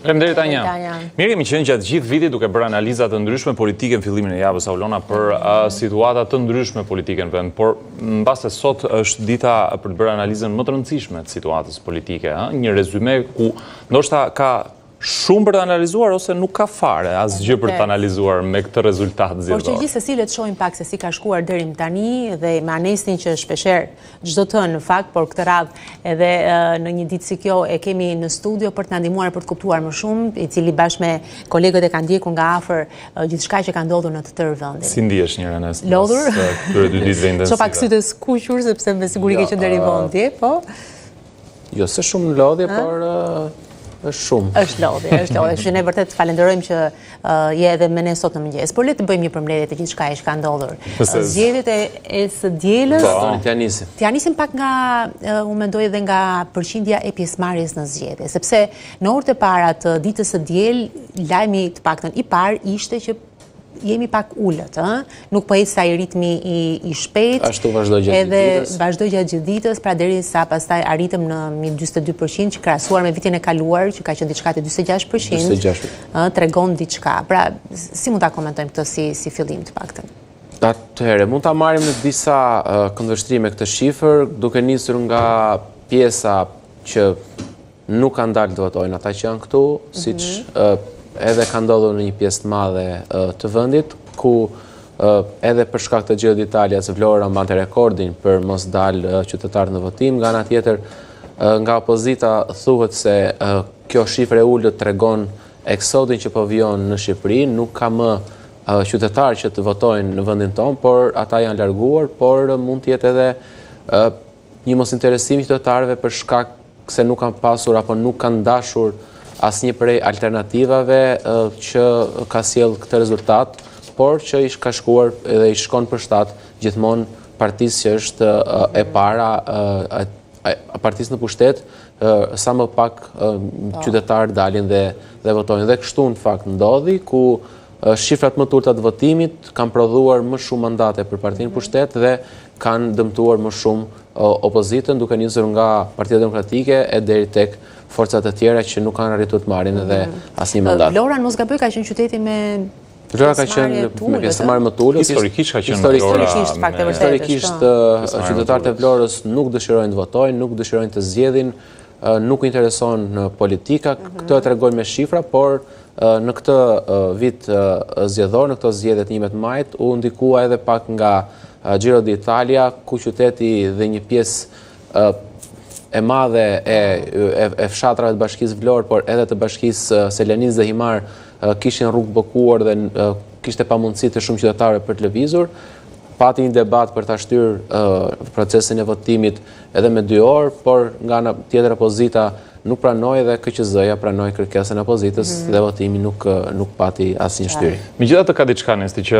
Faleminderit Tanja. Mirë, kemi qenë gjatë gjithë vitit duke bërë analiza të ndryshme politike në fillimin e javës Aulona për situata të ndryshme politike në vend, por mbase sot është dita për të bërë analizën më të rëndësishme të situatës politike, një rezume ku ndoshta ka shumë për të analizuar ose nuk ka fare asgjë për të analizuar me këtë rezultat zgjedhor. Por që gjithsesi le të shohim pak se si ka shkuar deri më tani dhe me Anestin që shpeshherë çdo të në fakt, por këtë radhë edhe në një ditë si kjo e kemi në studio për të na ndihmuar për të kuptuar më shumë, i cili bashkë me kolegët e kanë ndjekur nga afër gjithçka që ka ndodhur në të tërë vendin. Si ndihesh njëra Anes? Lodhur? Këtyre 2 ditëve intensive. Ço pak sytë të skuqur sepse me siguri ke qenë deri vonë, po. Jo, se shumë lodhje, por është shumë. Është lodhje. Kështu që ne vërtet falenderojmë që je edhe me ne sot në mëngjes. Por le të bëjmë një përmbledhje të gjithçka që ka ndodhur. Zgjedhjet e së dielës. T'ja nisim pak nga, unë mendoj edhe nga përqindja e pjesëmarrjes në zgjedhje, sepse në orët e para të ditës së diel, lajmi të paktën i parë ishte që jemi pak ullët, nuk po ecë sa i ritmi i shpejt. Ashtu vazhdoi gjatë ditës. Vazhdoi gjatë gjithë ditës, pra derisa pastaj arritëm në 42% që krahasuar me vitin e kaluar që ka qenë diçka te 46%. Tregon diçka. Pra, si mund ta komentojmë këtë si fillim të paktën? Atëherë, mund ta marrim në disa këndvështrime këtë shifër, duke nisur nga pjesa që nuk kanë dalë të votojnë, ata që janë këtu, siç edhe ka ndodhur në një pjesë të madhe të vendit, ku edhe për shkak të Giro d'Italias Vlora mbante rekordin për mos dalë qytetarë në votim, nga ana tjetër nga opozita thuhet se kjo shifër e ulët tregon eksodin që po vjen në Shqipëri, nuk ka më qytetarë që të votojnë në vendin tonë, por ata janë larguar, por mund të jetë edhe një mosinteresim i qytetarëve për shkak se nuk kanë pasur apo nuk kanë dashur asnjë prej alternativave që ka sjell këtë rezultat, por që ka shkuar edhe i shkon për shtat gjithmonë partisë që është e para, partisë në pushtet, sa më pak qytetarë dalin dhe votojnë. Dhe kështu në fakt ndodhi, ku shifrat më të ulta të votimit kanë prodhuar më shumë mandate për partinë në pushtet dhe kanë dëmtuar më shumë opozitën, duke nisur nga Partia Demokratike e deri tek forcat e tjera që nuk kanë arritur të marrin edhe asnjë mandat. Vlora, mos gaboj, ka qenë qyteti me Vlora ka qenë me pjesëmarrje më të ulët. Historikisht ka qenë Vlora. Historikisht qytetarët e Vlorës nuk dëshirojnë të votojnë, nuk dëshirojnë të zgjedhin, nuk u intereson politika. Këtë e tregojnë me shifra, por në këtë vit zgjedhor, në këto zgjedhje të 11 majit, u ndikua edhe pak nga Giro d'Italia, ku qyteti dhe një pjesë e madhe e fshatrave të bashkisë Vlorë, por edhe të bashkisë Selanis dhe Himar kishin rrugë bllokuar dhe kishte pamundësi të shumë qytetarëve për të lëvizur. Pati një debat për ta shtyrë procesin e votimit edhe me 2 orë, por nga ana tjetër opozita nuk pranoi dhe KQZ-ja pranoi kërkesën e opozitës dhe votimi nuk pati asnjë shtyrje. Megjithatë ka diçka Nesti që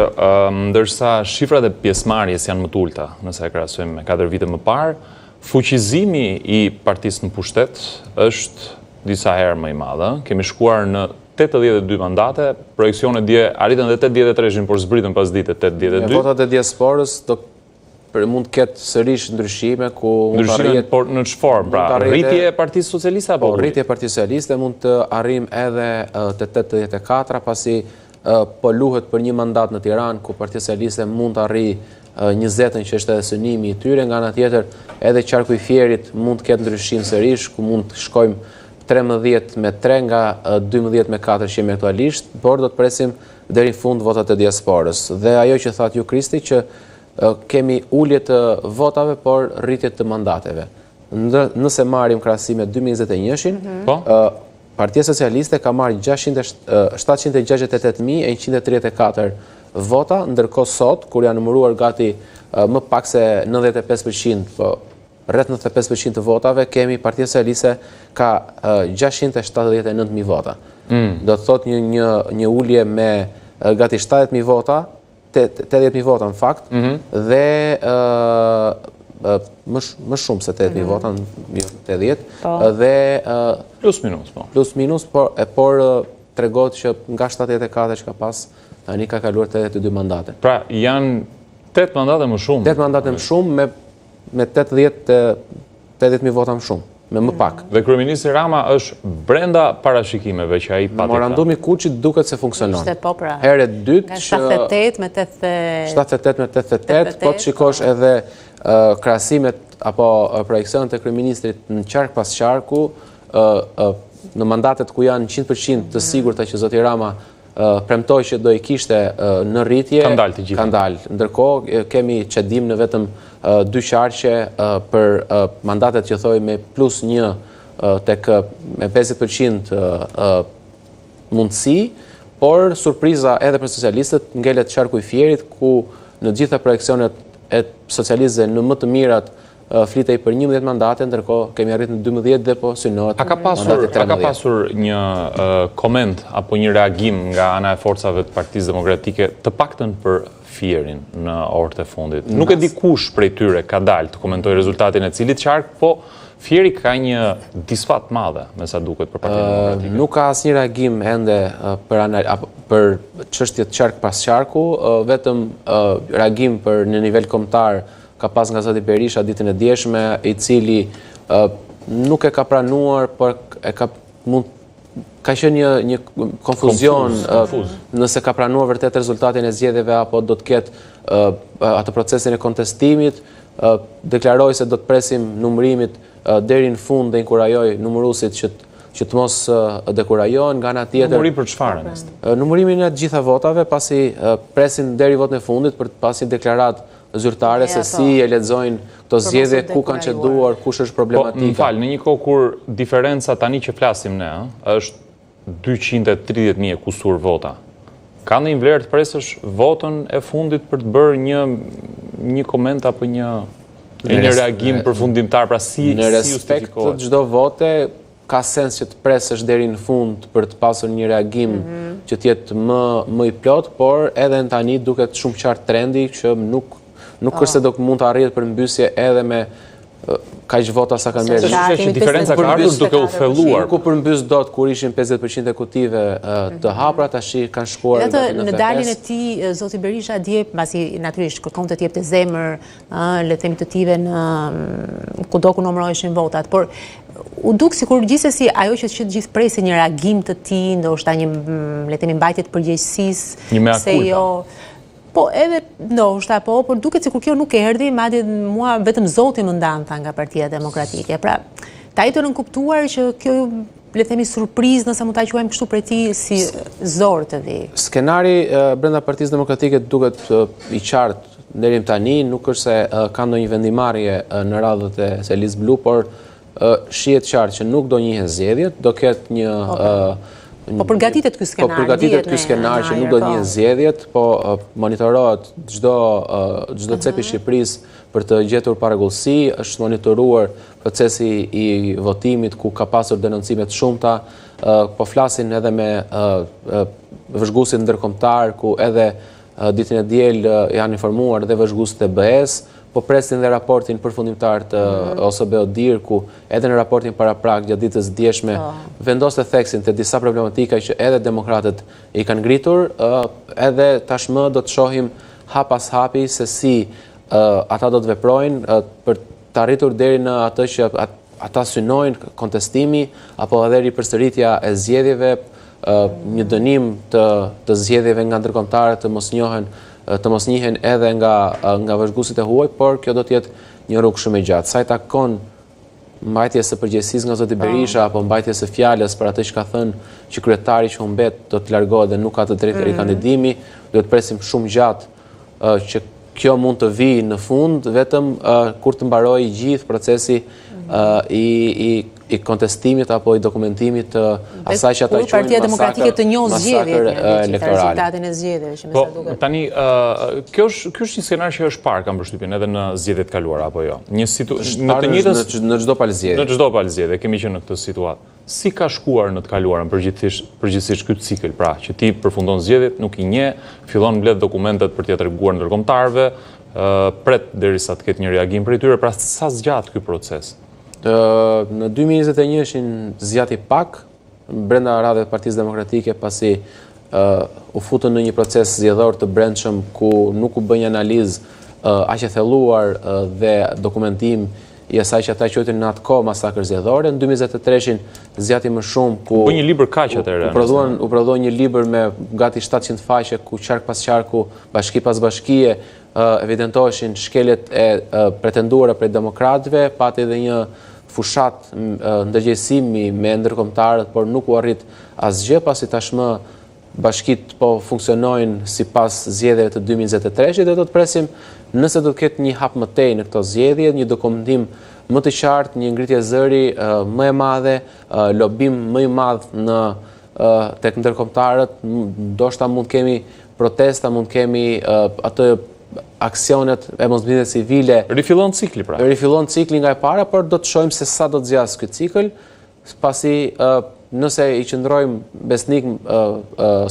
ndërsa shifrat e pjesëmarrjes janë më të ulta, nëse e krahasojmë me 4 vite më parë, fuqizimi i partisë në pushtet është disa herë më i madh. Kemi shkuar në 82 mandate, projeksionet dje arritën dhe 83-shin, por zbritën pas ditës 82. Votat e diasporës mund të ketë sërish ndryshime ku mund të arrihet, por në çfarë? Pra, rritje e Partisë Socialiste apo rritje e Partisë Socialiste mund të arrijmë edhe te 84, pasi po luhet për një mandat në Tiranë ku Partia Socialiste mund të arrijë 20-ën që është edhe synimi i tyre, nga ana tjetër edhe qarku i Fierit mund të ketë ndryshim sërish, ku mund të shkojmë 13 me 3 nga 12 me 4 që jemi aktualisht, por do të presim deri në fund votat e diasporës. Dhe ajo që thatë ju Kristi, që kemi ulje të votave, por rritje të mandateve. Nëse marrim krahasim me 2021-shin, Partia Socialiste ka marrë 768.134 vota, ndërkohë sot, kur janë numëruar gati më pak se 95%, rreth 95% të votave, kemi Partia Socialiste ka 679.000 vota. Do të thotë një ulje me gati 70.000 vota, 80.000 vota në fakt, dhe më shumë se 80.000 vota, 80, dhe plus minus, po. Plus minus, por tregot që nga 74 që ka pas, tani ka kaluar 82 mandate. Pra, janë 8 mandate më shumë. 8 mandate më shumë me 80.000 vota më shumë. me më pak. Dhe kryeministri Rama është brenda parashikimeve që ai pati. Memorandumi Kuçit duket se funksionon. Herë e dytë që 78 me 88, po të shikosh edhe krahasimet apo projekcionet e kryeministrit në qark pas qarku, në mandatet ku janë 100% të sigurta që zoti Rama premtoj që do i kishte në rritje, kanë dalë. Ndërkohë kemi çedim në vetëm 2 qarqe për mandatet që thoj me +1 tek me 50% mundësi, por surpriza edhe për socialistët ngelet qarku i Fierit, ku në gjitha projekcionet e socialistëve në më të mirat flitej për 11 mandate, ndërkohë kemi arrit në 12 dhe po synohet. A ka pasur një koment apo një reagim nga ana e forcave të Partisë Demokratike të paktën për Fierin në orët e fundit? Nuk e di kush prej tyre ka dalë të komentoj rezultatin e cilit qark, po Fieri ka një disfat madhe, me sa duket, për Partinë Demokratike. Nuk ka asnjë reagim ende për çështjet qark pas qarku, vetëm reagim për në nivel kombëtar ka pas nga zoti Berisha ditën e djeshme, i cili nuk e ka pranuar, por ka qenë një konfuzion nëse ka pranuar vërtet rezultatin e zgjedhjeve apo do të ketë atë procesin e kontestimit. Deklaroi se do të presim numërimit deri në fund dhe inkurajoi numëruesit që të mos dekurajohen. Nga ana tjetër, numërim për çfarë? Numërimin e të gjitha votave, pasi presin deri votën e fundit për pas një deklaratë zyrtare se si e lexojnë këto zgjedhje, ku kanë çeduar, kush është problematika. Më fal, në një kohë kur diferenca tani që flasim ne, është 230.000 kusur vota. Ka ndonjë vlerë të presësh votën e fundit për të bërë një koment apo një reagim përfundimtar, pra si në respekt të çdo vote ka sens që të presësh deri në fund për të pasur një reagim që të jetë më i plot, por edhe tani duket shumë qartë trendi që nuk është se do mund të arrihet për mbysje edhe me kaq vota sa kanë merë. Që diferenca ka ardhur duke u thelluar. Nuk u përmbys dot kur ishin 50% e kutive të hapura, tash kanë shkuar në daljen e tij zoti Berisha dje, mbasi natyrisht kërkon të jepte zemër, le të themi të tive në kudo ku numëroheshin votat, por u duk sikur gjithsesi ajo që gjithë presin një reagim të tij, ndoshta një le të themi mbajtje të përgjegjësisë, se jo. Po edhe ndoshta por duket sikur kjo nuk erdhi, madje mua vetëm Zoti më ndan tha nga Partia Demokratike. Pra, ta i të nënkuptuar që kjo le të themi surprizë, nëse mund ta quajmë kështu prej tij, si zor të vi. Skenari brenda Partisë Demokratike duket i qartë deri tani, nuk është se ka ndonjë vendimarrje në radhët e Selis Blu, por shihet qartë që nuk do njihen zgjedhjet, do ketë një Po përgatitet ky skenar. Po përgatitet ky skenar që nuk do njihen zgjedhjet, po monitorohet çdo cep i Shqipërisë për të gjetur parregullsi, është monitoruar procesi i votimit ku ka pasur denoncime të shumta, po flasin edhe me vëzhguesit ndërkombëtar ku edhe ditën e diel janë informuar dhe vëzhguesit e BE-s, po presin dhe raportin përfundimtar të OSBE-ODIR, ku edhe në raportin paraprak gjatë ditës djeshme vendoste theksin të disa problematika që edhe demokratët i kanë ngritur, edhe tashmë do të shohim hap pas hapi se si ata do të veprojnë për të arritur deri në atë që ata synojnë kontestimi apo edhe ripërsëritja e zgjedhjeve, një dënim të zgjedhjeve nga ndërkombëtarët të mos njihen edhe nga vëzhguesit e huaj, por kjo do të jetë një rrugë shumë e gjatë. Sa i takon mbajtjes së përgjegjësisë nga zoti Berisha apo mbajtjes së fjalës për atë që ka thënë që kryetari që humbet do të largohet dhe nuk ka të drejtë rikandidimi, duhet presim shumë gjatë që kjo mund të vijë në fund, vetëm kur të mbarojë gjithë procesi i kontestimit apo i dokumentimit të asaj që ata quajnë Partia Demokratike të njohë zgjedhjet elektorale. Rezultatin e zgjedhjeve që më sa duket. Po tani kjo është një skenar që është parë, kam përshtypjen, edhe në zgjedhjet kaluara apo jo. Në çdo palë zgjedhje. Në çdo palë zgjedhje kemi qenë në këtë situatë. Si ka shkuar në të kaluarën përgjithsisht ky cikël, pra, që ti përfundon zgjedhjet, nuk i njeh, fillon mbledh dokumentet për t'ia treguar ndërkombëtarëve, pret derisa të ketë një reagim prej tyre, pra sa zgjat ky proces? Në 2021 ishin zgjati pak brenda radhave të Partisë Demokratike, pasi u futën në një proces zgjedhor të brendshëm ku nuk u bë një analizë aq e thelluar dhe dokumentim i asaj që ata quajtur në atë kohë masakër zgjedhore. Në 2023-shin zgjati më shumë ku Bën një libër kaq atëherë. U prodhoi një libër me gati 700 faqe ku qark pas qarku, bashki pas bashkie evidentoheshin shkeljet e pretenduara prej demokratëve, pati edhe një fushat ndërgjegjësimi me ndërkombëtarët, por nuk u arrit asgjë pasi tashmë bashkit po funksionojnë sipas zgjedhjeve të 2023-shit dhe do të presim nëse do të ketë një hap më tej në këto zgjedhje, një dokumentim më të qartë, një ngritje zëri më e madhe, lobim më i madh tek ndërkombëtarët, ndoshta mund kemi protesta, mund kemi atë aksionet e mosbindjes civile. Rifillon cikli pra. Rifillon cikli nga e para, por do të shohim se sa do të zgjasë ky cikël, pasi nëse i qëndrojmë besnik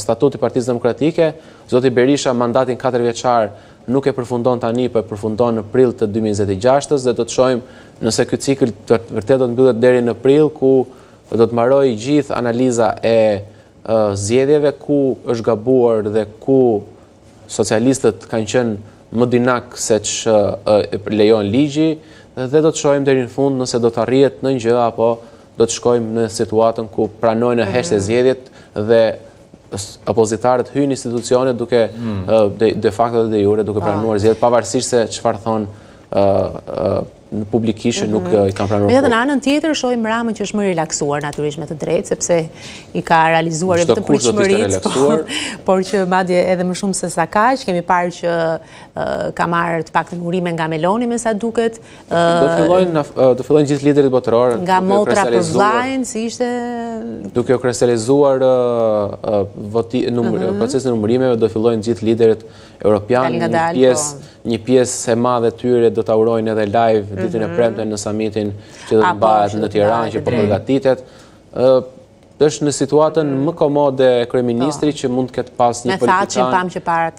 statuti Partisë Demokratike, zoti Berisha mandatin 4 vjeçar nuk e përfundon tani, por e përfundon në prill të 2026-s dhe do të shohim nëse ky cikël vërtet do të mbyllet deri në prill, ku do të mbarojë gjithë analiza e zgjedhjeve, ku është gabuar dhe ku socialistët kanë qenë më dinak se që lejon ligji, dhe do të shohim deri në fund nëse do të arrihet në një gjë apo do të shkojmë në situatën ku pranojnë heshtje zgjedhjet dhe opozitarët hyjnë në institucione duke de facto dhe de jure duke pranuar zgjedhjet, pavarësisht se çfarë thonë në publikisht nuk i kanë pranuar. Edhe në anën tjetër shohim Ramën që është më relaksuar natyrisht me të drejtë, sepse i ka realizuar vetëm pritshmëritë, por që madje edhe më shumë se sa kaq, kemi parë që ka marrë të paktën urime nga Meloni me sa duket. Do fillojnë gjithë liderit botëror nga motra për vllajën, si ishte duke u kristalizuar procesin e numërimeve, do fillojnë gjithë liderit europian, një pjesë e madhe tyre do ta urojnë edhe live ditën e premte në samitin që do të bëhet në Tiranë, që po përgatitet. Është në situatën më komode kryeministri që mund të ketë pas një politikan.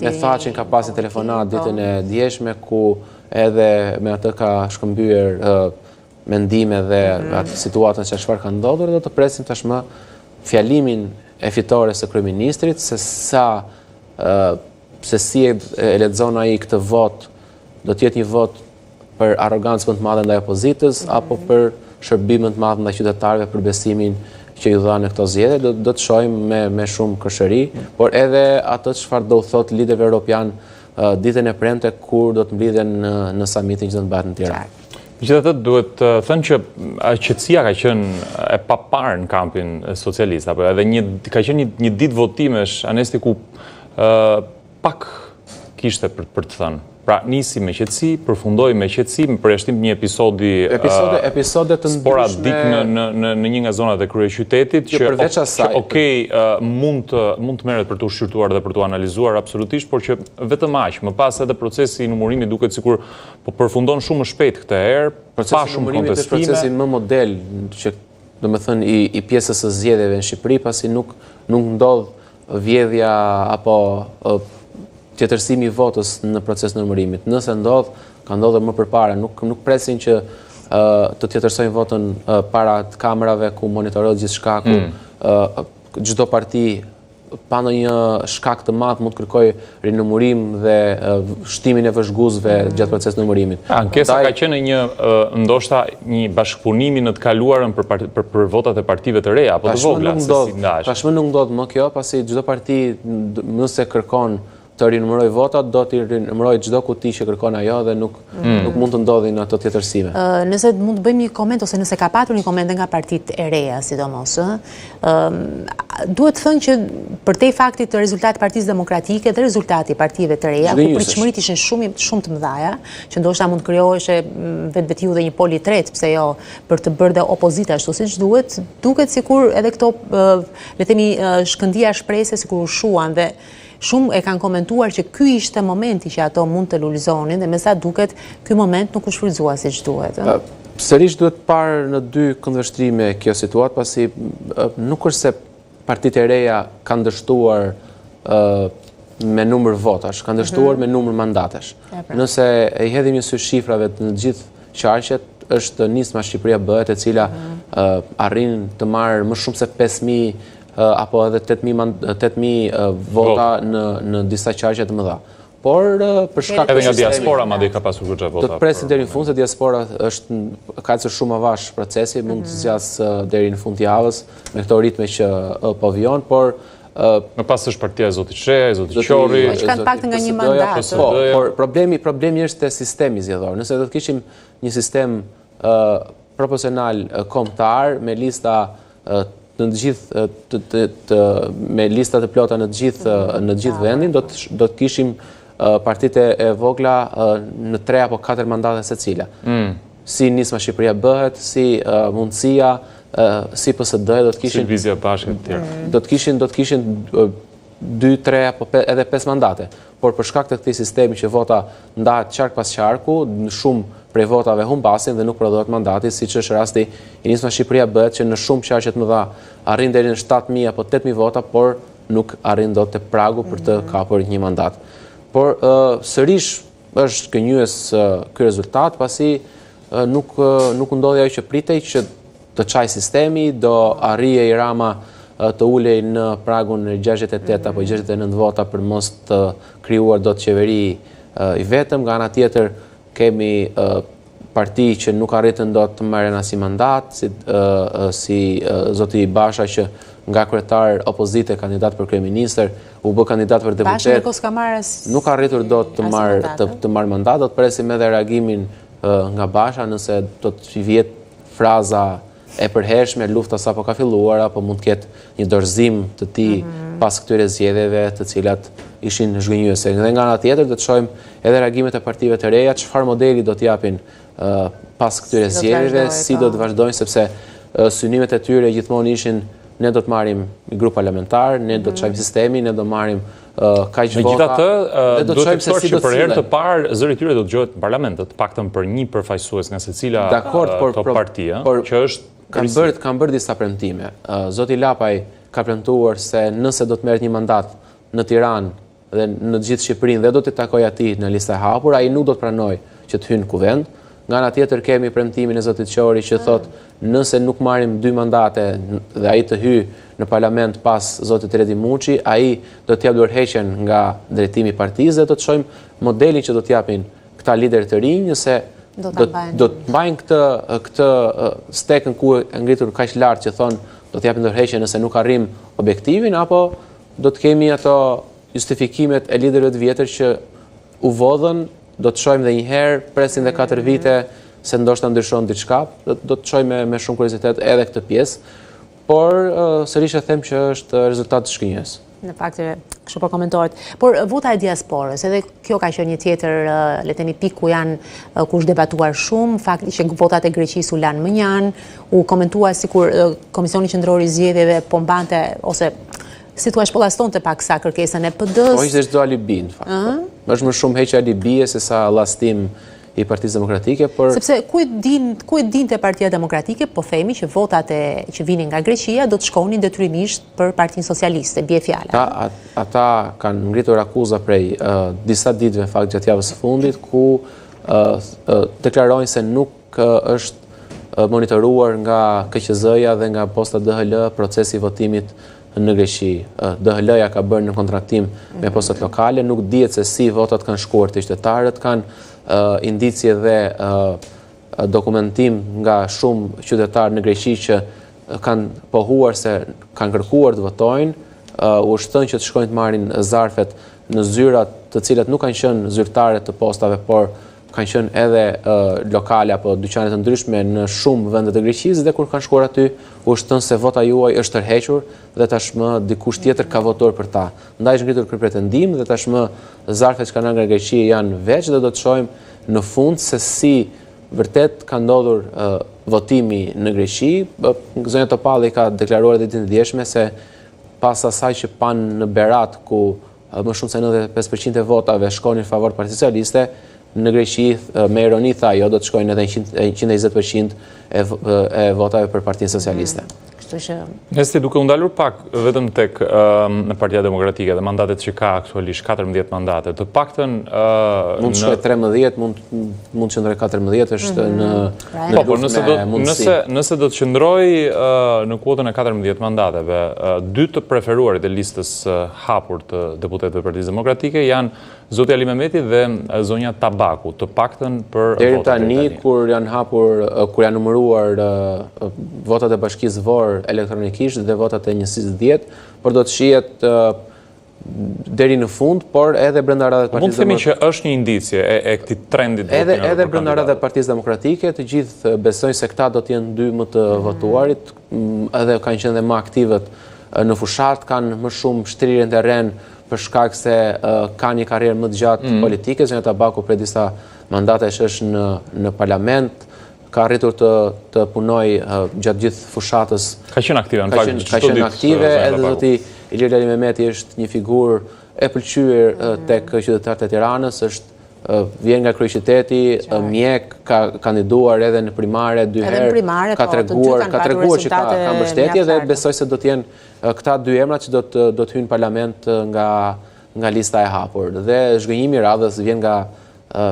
Me Thaçin ka pas një telefonat ditën e djeshme ku edhe me atë ka shkëmbyer mendime dhe atë situatën se çfarë ka ndodhur, do të presim tashmë fjalimin e fitores së kryeministrit se si e lexon ai këtë vot, do të jetë një vot për arrogancë më të madhe ndaj opozitës apo për shërbim më të madh ndaj qytetarëve për besimin që ju dha në këto zgjedhje, do të shohim me shumë këshëri, por edhe atë çfarë do thotë liderëve europian ditën e premte kur do të mblidhen në samitin që do të bëhet në Tiranë. Megjithatë, duhet të thënë që qetësia ka qenë e paparë në kampin socialist, apo edhe ka qenë një ditë votimesh, Anesti, ku pak kishte për të thënë. Pra, nisi me qetësi, përfundoi me qetësi, me përjashtim një episode të sporadik në një nga zonat e kryeqytetit, që mund të merret për të shqyrtuar dhe për të analizuar absolutisht, por që vetëm aq, më pas edhe procesi i numërimit duket sikur po përfundon shumë më shpejt këtë herë, pa shumë kontestime. Procesi procesi më model që domethënë i pjesës së zgjedhjeve në Shqipëri, pasi nuk ndodh vjedhja apo tjetërsimi i votës në proces në numërimit. Nëse ndodh, ka ndodhur më përpara, nuk presin që të tjetërsojnë votën para të kamerave ku monitorohet gjithçka, ku çdo parti pa ndonjë shkak të madh mund të kërkojë rinumërim dhe shtimin e vëzhguesve gjatë procesit numërimit. Ankesa ka qenë ndoshta një bashkëpunimi në të kaluarën për votat e partive të reja apo të vogla, tashmë nuk ndodh më kjo, pasi çdo parti nëse kërkon të rinumëroj votat, do t'i rinumëroj çdo kuti që kërkon ajo dhe nuk mund të ndodhin ato tjetërsime. Nëse mund të bëjmë një koment, ose nëse ka patur një koment nga partitë e reja, sidomos, duhet të thënë që përtej faktit të rezultatit Partisë Demokratike dhe rezultati partive të reja, ku pritshmëritë ishin shumë të mëdha, që ndoshta mund të krijoheshe vetvetiu dhe një pol i tretë, pse jo, për të bërë dhe opozita ashtu siç duhet, duket sikur edhe këto, le të themi, shkëndija shpresë sikur u shuan dhe shumë e kanë komentuar që ky ishte momenti që ato mund të lulëzonin dhe me sa duket ky moment nuk u shfrytëzua siç duhet. Sërish duhet parë në dy këndvështrime kjo situatë, pasi nuk është se partitë e reja kanë dështuar me numër votash, kanë dështuar me numër mandatesh. Nëse i hedhim një sy shifrave në gjithë qarqet, është nisma Shqipëria bëhet, e cila arrin të marrë më shumë se 5.000 apo edhe 8.000 vota në disa qarqe të mëdha. por për shkak edhe nga diaspora madje ka pasur goxha vota. Do të presim deri në fund se diaspora ka ecur shumë avash procesi, mund të zgjasë deri në fund të javës me këto ritme që po vijnë, por më pas është partia e Zotit Sheja, e Zotit Qori. Që kanë pak nga një mandat. Por problemi është te sistemi zgjedhor. Nëse do të kishim një sistem proporcional kombëtar me lista në të gjithë me lista të plota në të gjithë vendin, do të kishim partitë e vogla në 3 apo 4 mandate secila. Si Nisma Shqipëria bëhet, si mundësia, si PSD do të kishin Lëvizja Bashkë të tjerë. Do të kishin 2, 3 apo edhe 5 mandate. Por për shkak të këtij sistemi që vota ndahet qark pas qarku, në shumë prej votave humbasin dhe nuk prodhohet mandati, siç është rasti i Nisma Shqipëria bëhet që në shumë qarqe të mëdha arrin deri në 7.000 apo 8.000 vota, por nuk arrin dot te pragu për të kapur një mandat. Por sërish është gënjyes ky rezultat, pasi nuk ndodhi ajo që pritej, që të çaj sistemi, do arrijej Rama të ulej në pragun në 68 apo 69 vota për mos të krijuar dot qeveri i vetëm. Nga ana tjetër kemi parti që nuk arritën dot të marrin asnjë mandat, si zoti Basha që nga kryetar opozite kandidat për kryeministër u bë kandidat për deputet. Nuk arritur dot të marr mandat, do të presim edhe reagimin nga Basha nëse do të vjet fraza e përhershme, lufta sapo ka filluar, apo mund të ketë një dorëzim të tij pas këtyre zgjedhjeve, të cilat ishin zhgënjyese. Dhe nga ana tjetër do të shohim edhe reagimet e partive të reja, çfarë modeli do të japin pas këtyre zgjedhjeve, si do të vazhdojnë, sepse synimet e tyre gjithmonë ishin ne do të marrim grup parlamentar, ne do të çajmë sistemin, ne do marrim kaq vota. Megjithatë, do të thotë që për herë të parë zëri i tyre do të dëgohet në parlament, të paktën për një përfaqësues nga secila parti, që është kanë bërë disa premtime. Zoti Lapaj ka premtuar se nëse do të merret një mandat në Tiranë dhe në të gjithë Shqipërinë dhe do të takojë atij në listë e hapur, ai nuk do të pranojë që të hyjë në kuvend. Nga ana tjetër kemi premtimin e zotit Qori që thotë nëse nuk marrim 2 mandate dhe ai të hyjë në parlament pas zotit Redi Muçi, ai do të jap dorëheqjen nga drejtimi i partisë dhe do të shohim modelin që do të japin këta lider të rinj, nëse do të mbajnë këtë stekën ku e ngritur kaq lart që thonë do të japin dorëheqje nëse nuk arrim objektivin, apo do të kemi ato justifikimet e liderëve të vjetër që u vodhën. Do të shohim edhe një herë, presim dhe 4 vite se ndoshta ndryshon diçka, do të shohim me shumë kuriozitet edhe këtë pjesë, por sërish e them që është rezultat të shkënjës. Në fakt, kështu po komentohet. Por vota e diasporës, edhe kjo ka qenë një tjetër, le të themi, pikë ku janë kush debatuar shumë, fakti që votat e Greqisë u lanë mënjan, u komentua sikur Komisioni Qendror i Zgjedhjeve po mbante ose si thua shpollastonte pak sa kërkesën e PD-s. Po ishte çdo alibi në fakt. Është më shumë heqja alibie se sa llastim i Partisë Demokratike, por sepse ku e dinte Partia Demokratike, po themi që votat që vinin nga Greqia do të shkonin detyrimisht për Partinë Socialiste, bie fjala. Ata kanë ngritur akuza prej disa ditëve në fakt gjatë javës së fundit, ku deklarojnë se nuk është monitoruar nga KQZ-ja dhe nga posta DHL procesi i votimit në Greqi. DHL-ja ka bërë në kontraktim me postat lokale, nuk dihet se si votat kanë shkuar te qytetarët, kanë indicie dhe dokumentim nga shumë qytetarë në Greqi që kanë pohuar se kanë kërkuar të votojnë, u është thënë që të shkojnë të marrin zarfet në zyrat të cilat nuk kanë qenë zyrtare të postave, por kanë qenë edhe lokale apo dyqane të ndryshme në shumë vende të Greqisë, dhe kur kanë shkuar aty, u është thënë se vota juaj është tërhequr dhe tashmë dikush tjetër ka votuar për ta. Ndaj është ngritur ky pretendim dhe tashmë zarfet që kanë nga Greqia janë veç dhe do të shohim në fund se si vërtet ka ndodhur votimi në Greqi. Zonja Topalli ka deklaruar edhe ditën e djeshme se pas asaj që panë në Berat, ku më shumë se 95% e votave shkonin në favor Partisë Socialiste, në Greqi me ironi tha jo, do të shkojnë edhe 120% e votave për Partinë Socialiste. Nesti, duke u ndalur pak vetëm tek në Partia Demokratike dhe mandatet që ka aktualisht 14 mandate, të paktën mund të shkojë 13, mund të qëndrojë 14, është në luftë me mundësi. Nëse do të qëndroj në kuotën e 14 mandateve, 2 të preferuarit e listës hapur të deputetëve të Partisë Demokratike janë Zoti Ali Mehmeti dhe zonja Tabaku, të paktën për deri tani kur janë numëruar votat e Bashkisë Vor elektronikisht dhe votat e njësisë 10, por do të shihet deri në fund, por edhe brenda radhës Partisë Demokratike. Mund të themi që është një indicje e këtij trendi edhe brenda radhës Partisë Demokratike, të gjithë besojnë se këta do të jenë dy më të votuarit, edhe kanë qenë dhe më aktivët në fushat, kanë më shumë shtrirje në terren për shkak se kanë një karrierë më të gjatë politike. Zonja Tabaku për disa mandatesh është në parlament, ka arritur të punojë gjatë gjithë fushatës. Ka qenë aktive, në fakt. Ka qenë aktive, edhe zoti Ilir Ali Mehmeti është një figurë e pëlqyer tek qytetarët e Tiranës, vjen nga kryeqyteti, mjek, ka kandiduar edhe në primare 2 herë, ka treguar që ka mbështetje dhe besoj se do të jenë këta dy emra që do të hyjnë në parlament nga lista e hapur. Dhe zhgënjimi i radhës vjen nga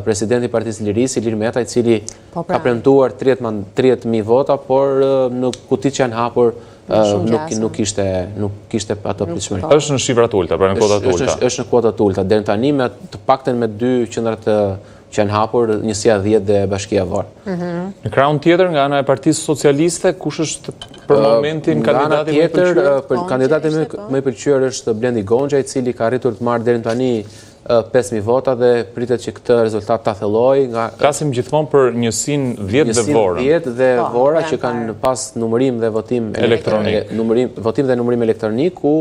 presidenti i Partisë Lirisë, Ilir Meta, i cili ka premtuar 30.000 vota, por në kutit që janë hapur nuk kishte ato pritshmëri. Është në shifra të ulta, pra në kuota të ulta. Është në kuota të ulta. Deri tani të paktën me 2 qendrat që janë hapur, Njësia 10 dhe Bashkia Vor. Në krahun tjetër, nga ana e Partisë Socialiste, kush është për momentin kandidati më i pëlqyer? Kandidati më i pëlqyer është Blendi Gonxha, i cili ka arritur të marrë deri tani 5.000 vota dhe pritet që këtë rezultat ta thellojë. Flasim gjithmonë për njësinë 10 dhe Vorën. 10 dhe Vora që kanë pas numërim dhe votim elektronik. Votim dhe numërim elektronik, ku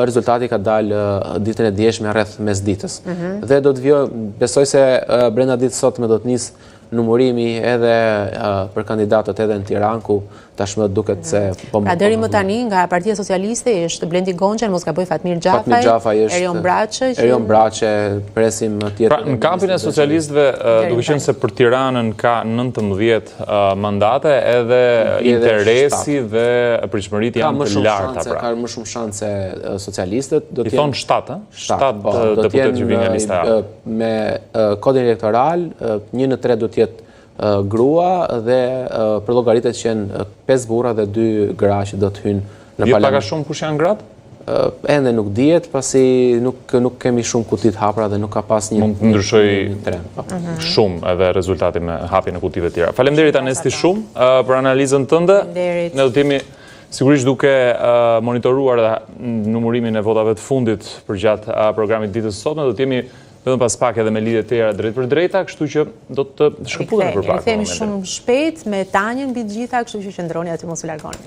rezultati ka dalë ditën e dieshme rreth mesditës. Dhe do të vijë, besoj se brenda ditës sotme do të nisë numërimi edhe për kandidatët edhe në Tiranë, ku tashmë duket se Pra deri më tani nga Partia Socialiste është Blendi Gonxha, mos gaboj Fatmir Xhafaj, Erion Braçe, presim tjetër. Pra në kampin e socialistëve, duke qenë se për Tiranën ka 19 mandate, edhe interesi dhe pritshmëritë janë të larta. Ka më shumë shanse socialistët. I thonë 7, 7 deputet që vinë nga lista A. Me kodin elektoral, 1 në 3 do të jetë grua dhe për llogaritet që janë 5 burra dhe 2 gra që do të hyjnë në parlament. Pak a shumë kush janë gratë? Ende nuk dihet, pasi nuk kemi shumë kuti të hapura dhe nuk ka pas një mund të ndryshoj shumë edhe rezultati me hapjen e kutive të tjera. Faleminderit Anesti shumë për analizën tënde. Ne do të jemi sigurisht duke monitoruar numërimin e votave të fundit përgjatë programit ditës sotme, do të jemi vetëm pas pak edhe me lidhje të tjera drejt për drejta, kështu që do të shkëputemi për pak. Ne themi shumë shpejt me Tanjën mbi të gjitha, kështu që qëndroni aty, mos u largoni.